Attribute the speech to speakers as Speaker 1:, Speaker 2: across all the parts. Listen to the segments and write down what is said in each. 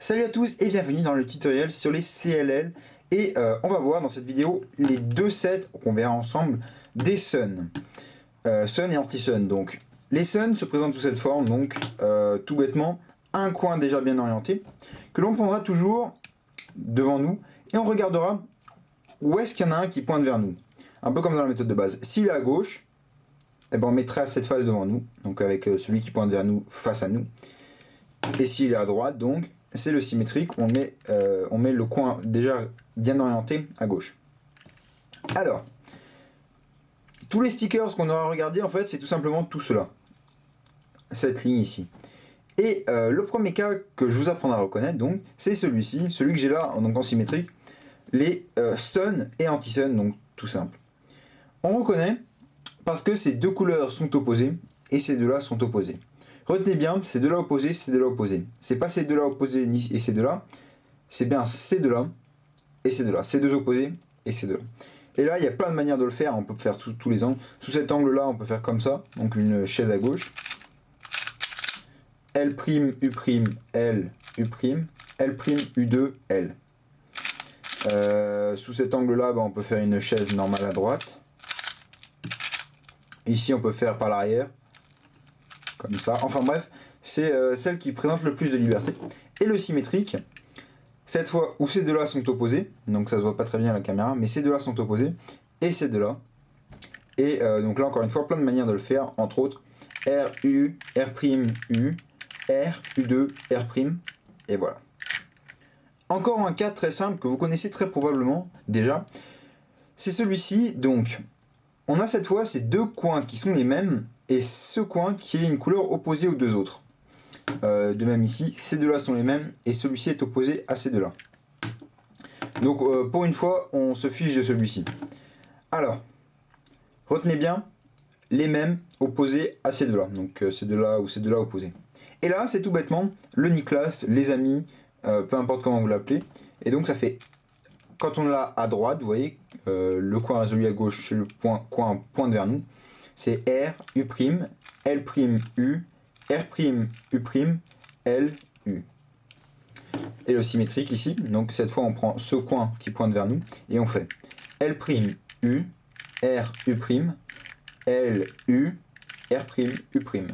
Speaker 1: Salut à tous et bienvenue dans le tutoriel sur les CLL et on va voir dans cette vidéo les deux sets qu'on verra ensemble des Sun, Sun et Anti-Sun. Donc les Sun se présentent sous cette forme, donc tout bêtement un coin déjà bien orienté que l'on prendra toujours devant nous et on regardera où est-ce qu'il y en a un qui pointe vers nous, un peu comme dans la méthode de base. S'il est à gauche, eh ben on mettra cette face devant nous, donc avec celui qui pointe vers nous face à nous, et s'il est à droite, donc c'est le symétrique, on met le coin déjà bien orienté à gauche. Alors, tous les stickers qu'on aura regardé, en fait, c'est tout simplement tout cela. Cette ligne ici. Et le premier cas que je vous apprendrai à reconnaître, donc, c'est celui-ci, celui que j'ai là, donc en symétrique, les Sun et Anti-Sun, donc tout simple. On reconnaît parce que ces deux couleurs sont opposées et ces deux-là sont opposées. Retenez bien, ces deux-là opposés, ces deux-là opposés. C'est pas ces deux-là opposés et ces deux-là, c'est bien ces deux-là et ces deux-là. Ces deux opposés et ces deux-là. Et là, il y a plein de manières de le faire, on peut faire tous les angles. Sous cet angle-là, on peut faire comme ça, donc une chaise à gauche. L', U', L, U', L', U2, L. Sous cet angle-là, on peut faire une chaise normale à droite. Ici, on peut faire par l'arrière. Comme ça, enfin bref, c'est celle qui présente le plus de liberté. Et le symétrique, cette fois où ces deux-là sont opposés, donc ça se voit pas très bien à la caméra, mais ces deux-là sont opposés, et ces deux-là. Et donc là, encore une fois, plein de manières de le faire, entre autres, R, U, R', U, R, U2, R', et voilà. Encore un cas très simple que vous connaissez très probablement déjà, c'est celui-ci. Donc, on a cette fois ces deux coins qui sont les mêmes, et ce coin qui est une couleur opposée aux deux autres. De même ici, ces deux-là sont les mêmes, et celui-ci est opposé à ces deux-là. Donc pour une fois, on se fiche de celui-ci. Alors, retenez bien, les mêmes opposés à ces deux-là. Donc ces deux-là ou ces deux-là opposés. Et là, c'est tout bêtement le Nicolas, les amis, peu importe comment vous l'appelez. Et donc ça fait, quand on l'a à droite, vous voyez, le coin résolu à gauche, c'est le coin pointe vers nous. C'est R, U', L', U, R', U', L, U. Et le symétrique ici, donc cette fois on prend ce coin qui pointe vers nous et on fait L', U, R, U', L, U, R', U'.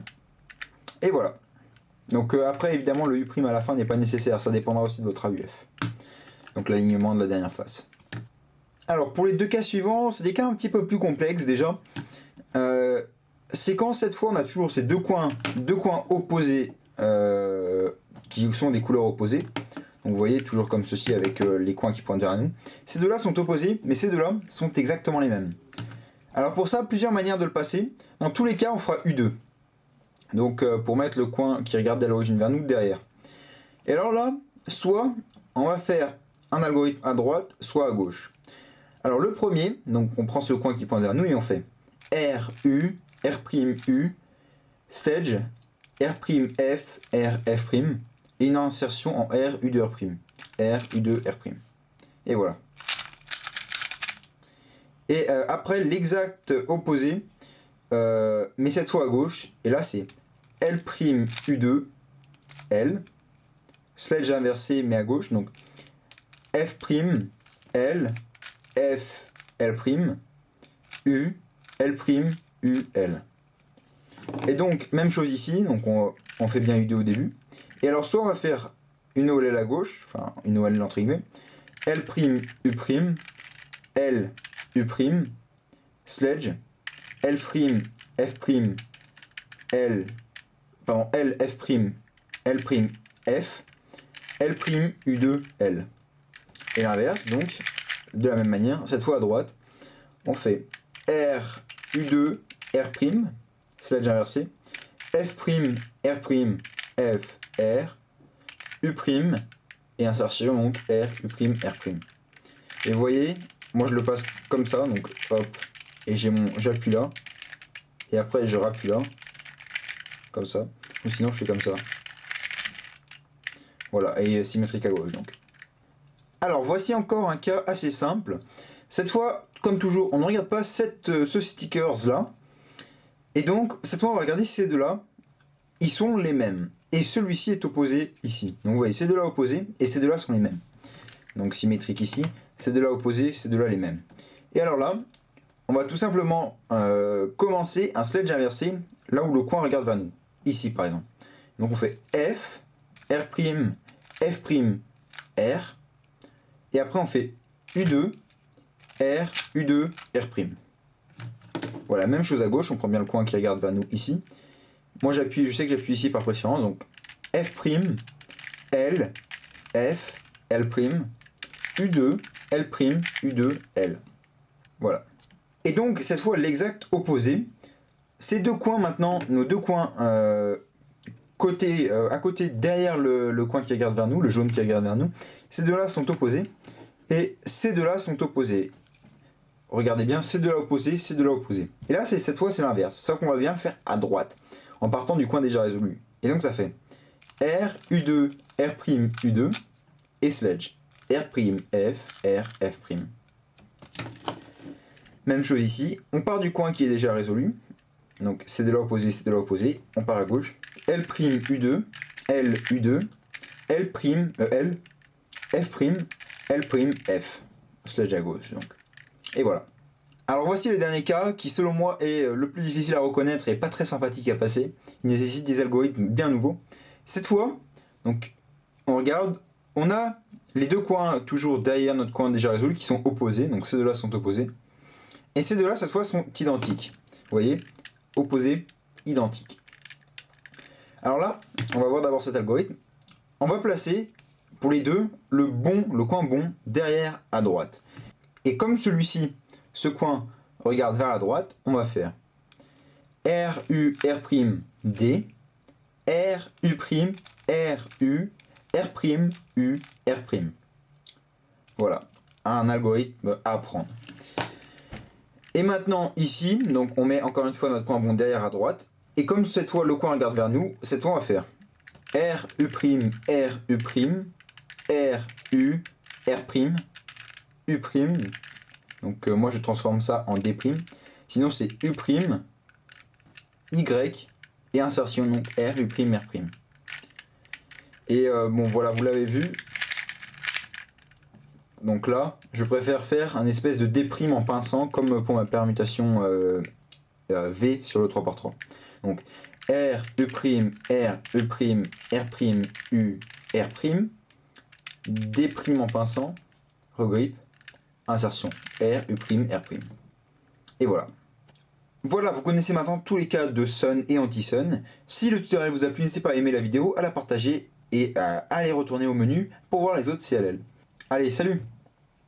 Speaker 1: Et voilà. Donc après évidemment le U' à la fin n'est pas nécessaire, ça dépendra aussi de votre AUF. Donc l'alignement de la dernière face. Alors pour les deux cas suivants, c'est des cas un petit peu plus complexes déjà. C'est quand cette fois on a toujours ces deux coins opposés qui sont des couleurs opposées. Donc vous voyez toujours comme ceci avec les coins qui pointent vers nous. Ces deux là sont opposés, mais ces deux là sont exactement les mêmes. Alors pour ça, plusieurs manières de le passer. Dans tous les cas, on fera U2. Donc pour mettre le coin qui regarde à l'origine vers nous derrière. Et alors là, soit on va faire un algorithme à droite, soit à gauche. Alors le premier, donc on prend ce coin qui pointe vers nous et on fait R, U, R', U, sledge, R', F, R, F', et une insertion en R, U2, R', R, U2, R'. Et voilà. Et après l'exact opposé, mais cette fois à gauche, et là c'est L', U2, L, sledge inversé mais à gauche, donc F', L, F, L', U, L', U, L. Et donc, même chose ici, donc on fait bien U2 au début. Et alors, soit on va faire une OL à gauche, enfin une OL entre guillemets, L', U', L, U', sledge, L', F', L, pardon, L, F', L', F, L', U2, L. Et l'inverse, donc, de la même manière, cette fois à droite, on fait R, U2, R', sledge inversé, F', R', F, R, U', et insertion, donc R, U', R'. Et vous voyez, moi je le passe comme ça, donc hop, et j'appuie là, et après je rappuie là, comme ça, ou sinon je fais comme ça. Voilà, et symétrique à gauche donc. Alors voici encore un cas assez simple. Cette fois, comme toujours, on ne regarde pas ce stickers là. Et donc, cette fois, on va regarder si ces deux-là, ils sont les mêmes. et celui-ci est opposé ici. Donc vous voyez, ces deux-là opposés et ces deux-là sont les mêmes. Donc symétrique ici, ces deux-là opposés, ces deux-là les mêmes. Et alors là, on va tout simplement commencer un sledge inversé là où le coin regarde vers nous. Ici par exemple. Donc on fait F, R', F', R. Et après on fait U2, R, U2, R'. Voilà, même chose à gauche, on prend bien le coin qui regarde vers nous ici. Moi je sais que j'appuie ici par préférence, donc F', L, F, L', U2, L', U2, L. Voilà. Et donc cette fois l'exact opposé. Ces deux coins maintenant, nos deux coins à côté derrière le coin qui regarde vers nous, le jaune qui regarde vers nous, ces deux-là sont opposés. Et ces deux-là sont opposés. Regardez bien, ces deux-là opposés, ces deux-là opposés. Et là, cette fois, c'est l'inverse. Sauf qu'on va bien le faire à droite, en partant du coin déjà résolu. Et donc ça fait R, U2, R', U2, et sledge. R', F, R, F'. Même chose ici, on part du coin qui est déjà résolu. Donc c'est de là opposé, c'est de là opposé. On part à gauche. L', U2, L, U2, L', L, F', L', F. Sledge à gauche donc. Et voilà. Alors voici le dernier cas qui selon moi est le plus difficile à reconnaître et pas très sympathique à passer. Il nécessite des algorithmes bien nouveaux. Cette fois, donc on regarde, on a les deux coins toujours derrière notre coin déjà résolu qui sont opposés. Donc ces deux-là sont opposés. Et ces deux-là cette fois sont identiques. Vous voyez, opposés, identiques. Alors là, on va voir d'abord cet algorithme. On va placer pour les deux le coin bon derrière à droite. Et comme celui-ci, ce coin regarde vers la droite, on va faire R, U, R', D, R, U', R, U, R', U, R'. Voilà, un algorithme à apprendre. Et maintenant ici, donc on met encore une fois notre coin bon derrière à droite. Et comme cette fois le coin regarde vers nous, cette fois on va faire R, U', R, U', R, U, R', U'. Donc moi je transforme ça en D'. Sinon c'est U', Y et insertion, donc R, U', R'. Et bon voilà, vous l'avez vu. Donc là, je préfère faire un espèce de D' en pinçant, comme pour ma permutation V sur le 3x3. Donc R, U', R, U', R', U, R', D' en pinçant, regrippe, insertion, R, U', R'. Et voilà. Voilà, vous connaissez maintenant tous les cas de sun et anti-sun. Si le tutoriel vous a plu, n'hésitez pas à aimer la vidéo, à la partager et à aller retourner au menu pour voir les autres CLL. Allez, salut!